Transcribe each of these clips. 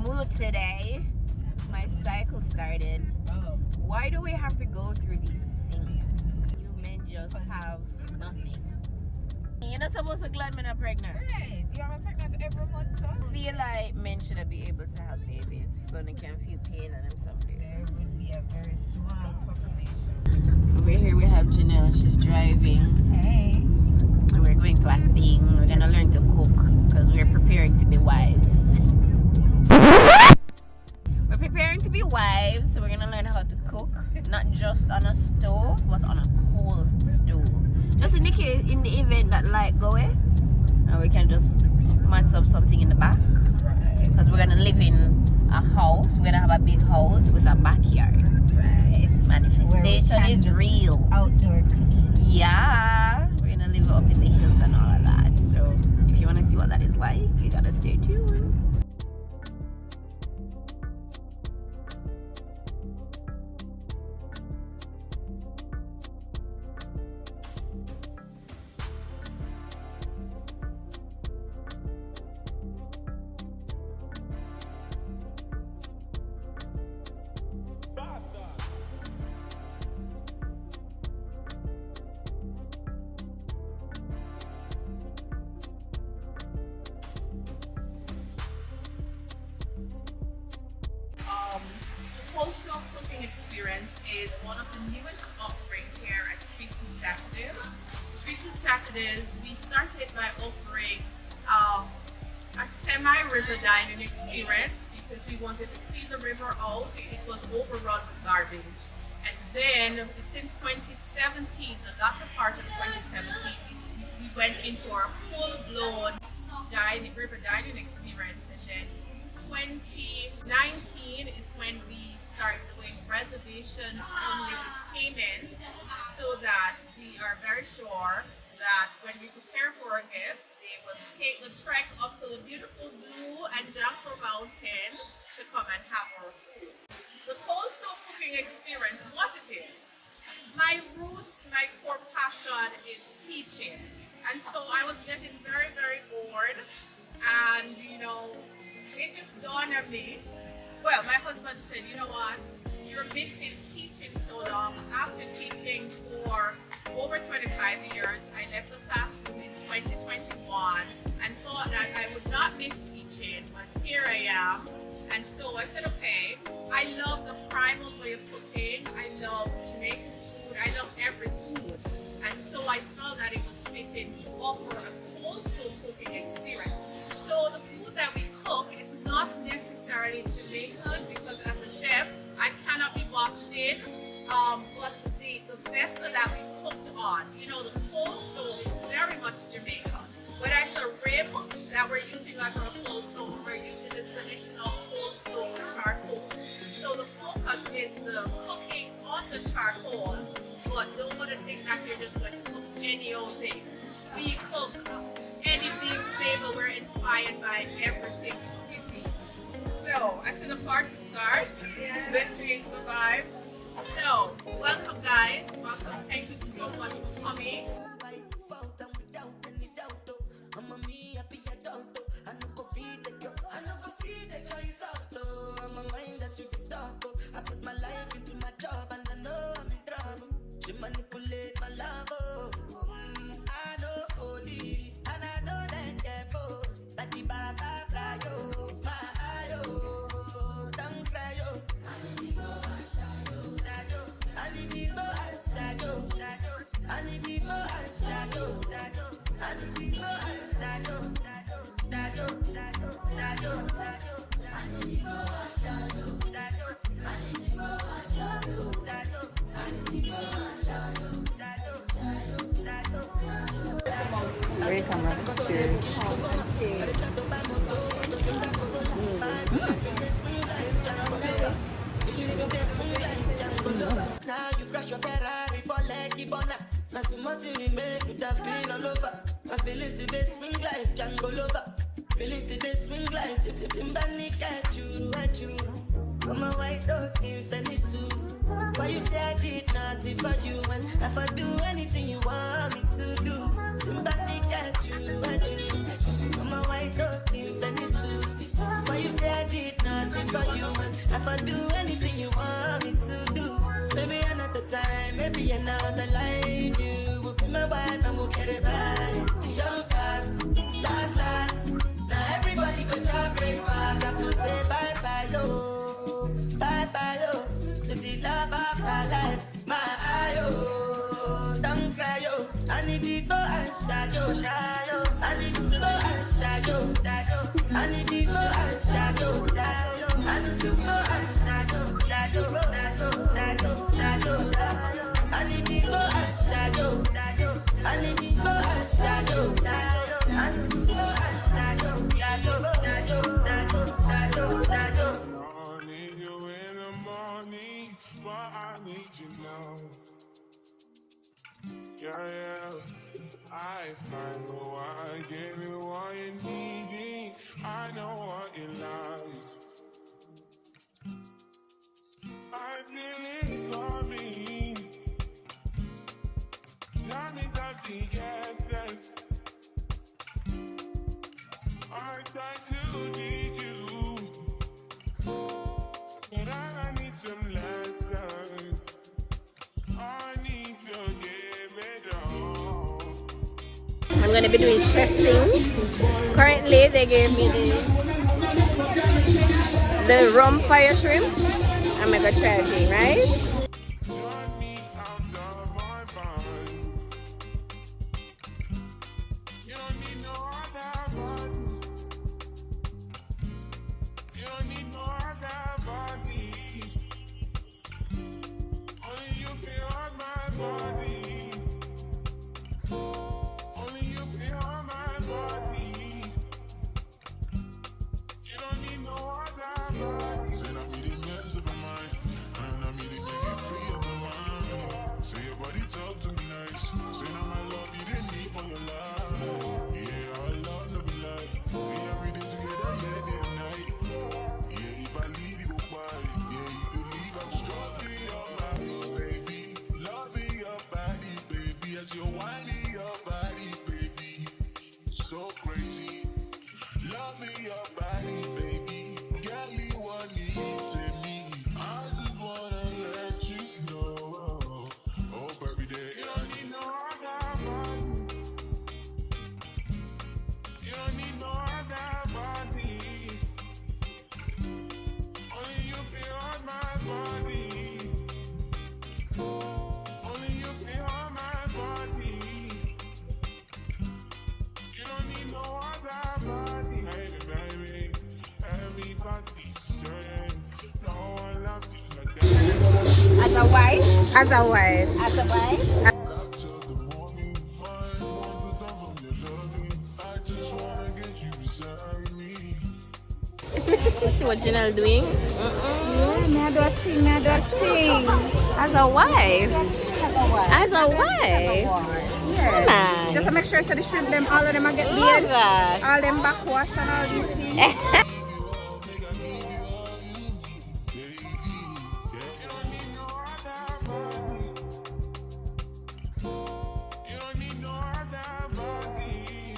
mood today. My cycle started. Why do we have to go through these things? You men just have nothing. You're not supposed to glad men are pregnant. Right, you are pregnant every month, so I feel like men should be able to have babies so they can feel pain on them someday. there would be a very small population. Over here we have Janelle, she's driving. Hey. And we're going to a thing. We're gonna learn to cook because we're preparing to be wives. We're preparing to be wives, so we're gonna learn how to cook, not just on a stove, but on a coal stove. Just in the event that light go away, and we can just match up something in the back. Because we're gonna live in a house. We're gonna have a big house with a backyard. Right. Manifestation is real. Outdoor cooking. Yeah, we're gonna live up in the hills and all of that. So if you wanna see what that is like, you gotta stay tuned. Cold Stove Cooking Experience is one of the newest offerings here at Streetfood Saturdays. Streetfood Saturdays, we started by offering a semi-river dining experience because we wanted to clean the river out. It was overrun with garbage. And then since 2017, the latter part of 2017, we went into our full-blown river dining experience. And then 2019 is when we start doing reservations only with payment, so that we are very sure that when we prepare for our guests, they will take the trek up to the beautiful Blue and Janko Mountain to come and have our food. The Cold Stove Cooking Experience, what it is, my roots, my core passion is teaching. And so I was getting very, very bored, and it just dawned on me. Well, my husband said, you know what, you're missing teaching so long. After teaching for over 25 years, I left the classroom in 2021 and thought that I would not miss teaching, but here I am. And so I said, okay, I love the primal way of cooking. I love Jamaican food. I love every food. And so I felt that it was fitting to offer a cold stove cooking experience. So the food that we cook is not necessarily Jamaican, because as a chef, I cannot be boxed in. But the vessel that we cooked on, the cold stove is very much Jamaican. Whether it's a rib that we're using as our cold stove, we're using the traditional cold stove charcoal. So the focus is the cooking on the charcoal, but don't want to think that you're just going to cook any old thing. We cook any big flavor we're inspired by every single cuisine. So I see the party start. Let's change the vibe. So welcome guys, welcome. Thank you so much for coming. I put my life into my job and I know I'm in trouble. She manipulate my love, I know holy and I know that devil. That the Baba fry yo, my ayo, don't cry yo. And the people are shadow, and the people are shadow, and the people are shadow, and the people are shadow, and the people are shadow. Very camera experience. Now you crash your Ferrari for leggy bona. Now so much you make you have been all over. My feelings today swing like Django Lover. Feelings today swing like Timbani at you. Come on, white dog in Venice. Why you say I did nothing for you when if I do anything you want me to do? Timbani at you. Come on, white dog in Venice. Why you say I did nothing? shadow. I need to go and shadow. I need to go and shadow. I need to go and shadow. I need to go and shadow. I need to go and shadow. I need to go and shadow. I need you in the morning, but I need you now. Yeah, I find why I give you what you need. I know what you like. I feel it coming. Time is up to guess. I try to need you, but I need some lessons. I need to give it all. I'm gonna be doing chef things. Currently, they gave me the rum fire shrimp. I'm gonna try it, right? Turn me out of my mind. You don't need no other body. You don't need no other body. Only you feel on my body. Only you feel on my body. You don't need no other body. Say not me the mess of my mind. And I mean to make you free of my mind. Say your body talk to me nice. Say now my love you didn't need for your life. Yeah, our love no be like. Say everything together, yeah, day and night. Yeah, if I leave you goodbye. Yeah, if you leave, I'm struggling your body, baby. Loving your body, baby. As you're whining your body, baby. So crazy. Loving your body, baby. Girl, you want me to me. I just wanna let you know. Hope every day. You don't need no other body. You don't need no other body. Only you feel on my body. Only you feel on my body. You don't need no other body. Baby, baby, everybody's the same. No one loves you like that. As a wife? As a wife. As a wife? Back till the morning, my one put down from your loving. I just wanna get you beside me. See what Janelle doing? Now do a thing, now do a thing. As a wife? As a wife? Yeah. Man. Just to make sure so the shrimp them, all of them are get Love laid. that. All them backwash and all these things. You don't need no other body.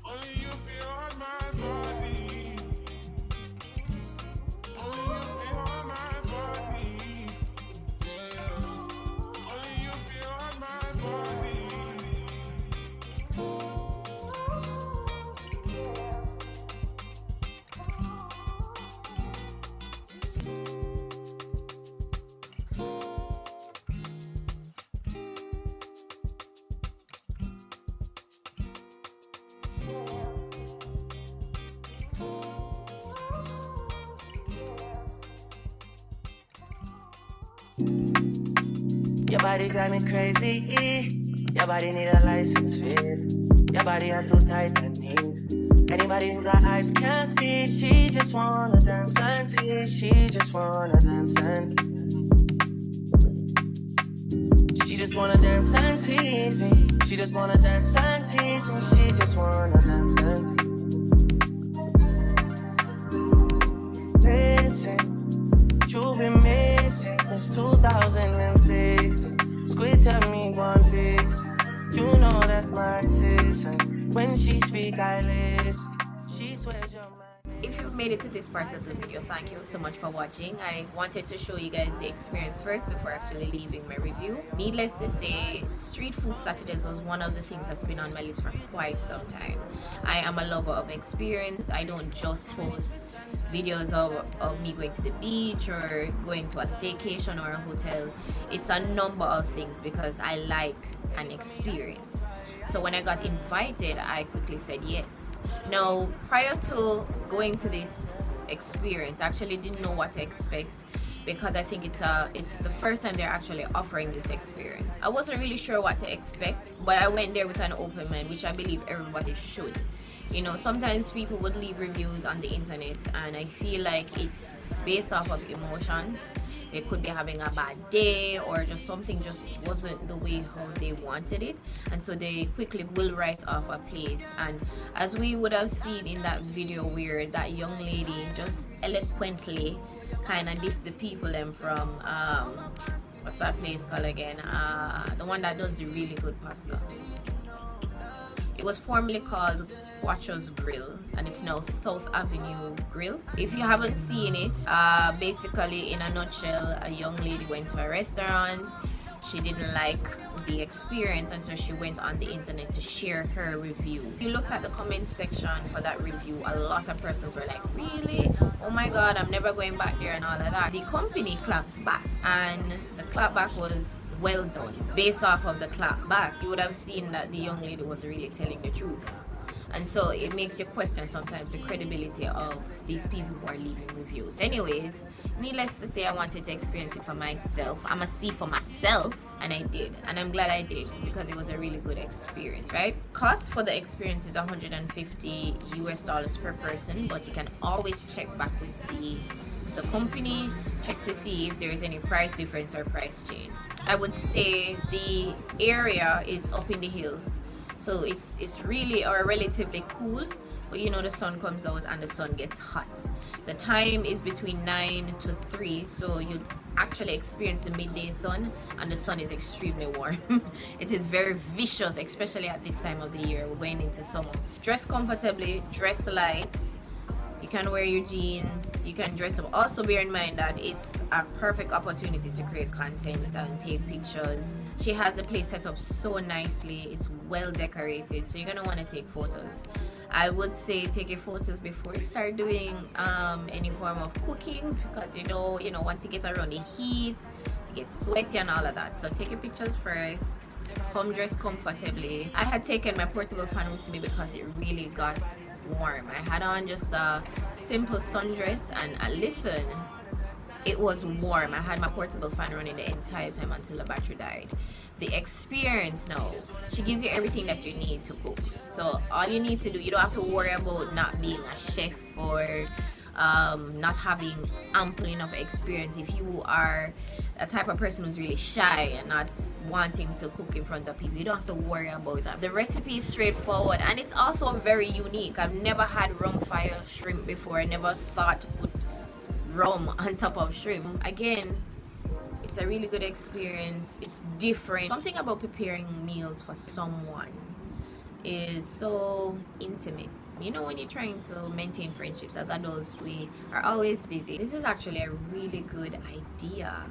Only you feel on my body. Only you feel on my body. Yeah. Only you feel on my body. Your body drive me crazy. Your body need a license fit. Your body are too tight and neat. Anybody who got eyes can't see. She just wanna dance and tease. She just wanna dance and tease me. She just wanna dance and tease me. She just wanna dance and tease me. She just wanna dance and tease me. Listen, you've been missing since 2016. Squid tell me one fix. You know that's my sister. When she speak, I listen. She swears you're my. If you've made it to this part of the video, thank you so much for watching. I wanted to show you guys the experience first before actually leaving my review. Needless to say, Street Food Saturdays was one of the things that's been on my list for quite some time. I am a lover of experience. I don't just post videos of me going to the beach or going to a staycation or a hotel. It's a number of things because I like an experience. So when I got invited, I quickly said yes. Now, prior to going to this experience, I actually didn't know what to expect, because I think it's the first time they're actually offering this experience. I wasn't really sure what to expect, but I went there with an open mind, which I believe everybody should. You know, sometimes people would leave reviews on the internet, and I feel like it's based off of emotions. They could be having a bad day, or just something just wasn't the way how they wanted it, and so they quickly will write off a place. And as we would have seen in that video where that young lady just eloquently kind of dissed the people them from what's that place called again, the one that does the really good pasta. It was formerly called Quattro's Grill, and it's now South Avenue Grill. If you haven't seen it, basically in a nutshell, a young lady went to a restaurant. She didn't like the experience, and so she went on the internet to share her review. If you looked at the comment section for that review, a lot of persons were like, really? Oh my god, I'm never going back there and all of that. The company clapped back, and the clapback was well done. Based off of the clap back, you would have seen that the young lady was really telling the truth. And so it makes you question sometimes the credibility of these people who are leaving reviews. Anyways, needless to say, I wanted to experience it for myself. I'm a see for myself, and I did. And I'm glad I did, because it was a really good experience, right? Cost for the experience is $150 US per person, but you can always check back with the company, check to see if there's any price difference or price change. I would say the area is up in the hills, so it's really or relatively cool, but you know the sun comes out and the sun gets hot. The time is between 9 to 3, so you actually experience the midday sun, and the sun is extremely warm. It is very vicious, especially at this time of the year. We're going into summer. Dress comfortably, dress light. You can wear your jeans, you can dress up. Also bear in mind that it's a perfect opportunity to create content and take pictures. She has the place set up so nicely. It's well decorated, so you're gonna want to take photos. I would say take your photos before you start doing any form of cooking, because you know once you get around the heat, you get sweaty and all of that. So take your pictures first. Come dress comfortably. I had taken my portable fan with me because it really got warm. I had on just a simple sundress, and listen, it was warm. I had my portable fan running the entire time until the battery died. The experience now, she gives you everything that you need to cook. So all you need to do, you don't have to worry about not being a chef or not having ample enough experience. If you are a type of person who's really shy and not wanting to cook in front of people, you don't have to worry about that. The recipe is straightforward, and it's also very unique. I've never had rum fire shrimp before. I never thought to put rum on top of shrimp. Again, it's a really good experience. It's different. Something about preparing meals for someone is so intimate. You know, when you're trying to maintain friendships as adults, we are always busy. This is actually a really good idea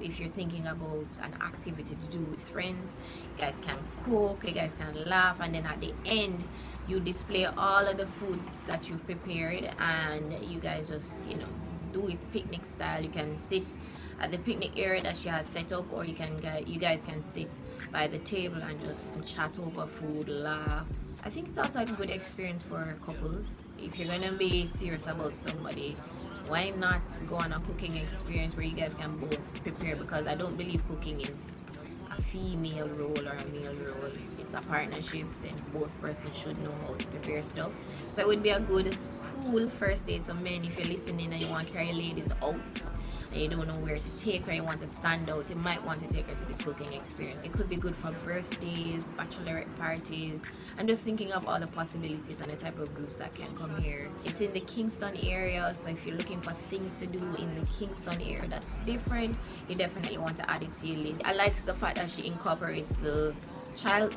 if you're thinking about an activity to do with friends. You guys can cook, you guys can laugh, and then at the end you display all of the foods that you've prepared, and you guys just do it picnic style. You can sit at the picnic area that she has set up, or you guys can sit by the table and just chat over food, laugh. I think it's also a good experience for couples. If you're gonna be serious about somebody, why not go on a cooking experience where you guys can both prepare? Because I don't believe cooking is a female role or a male role. It's a partnership, then both persons should know how to prepare stuff. So it would be a good, cool first day. So men, if you're listening and you want to carry ladies out and you don't know where to take her, you want to stand out, you might want to take her to this cooking experience. It could be good for birthdays, bachelorette parties. I'm just thinking of all the possibilities and the type of groups that can come here. It's in the Kingston area, so if you're looking for things to do in the Kingston area that's different, you definitely want to add it to your list. I like the fact that she incorporates the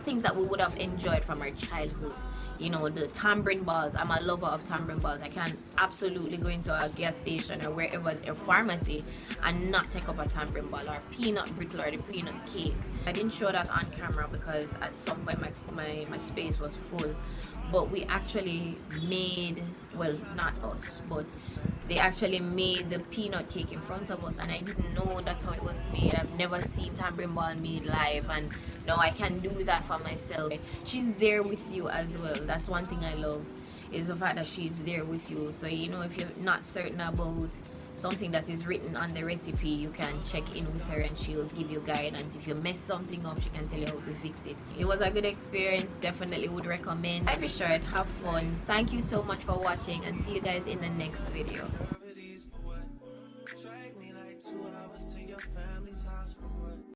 things that we would have enjoyed from our childhood. You know, the tambourine balls. I'm a lover of tambourine balls. I can absolutely go into a gas station or wherever, a pharmacy, and not take up a tambourine ball or peanut brittle or the peanut cake. I didn't show that on camera because at some point my space was full. But we actually made, well, not us, but they actually made the peanut cake in front of us, and I didn't know that's how it was made. I've never seen tambourine ball made live, and no, I can do that for myself. She's there with you as well. That's one thing I love, is the fact that she's there with you. So you know, if you're not certain about something that is written on the recipe, you can check in with her and she'll give you guidance. If you mess something up, she can tell you how to fix it. It was a good experience, definitely would recommend. Life is short, have fun. Thank you so much for watching, and see you guys in the next video.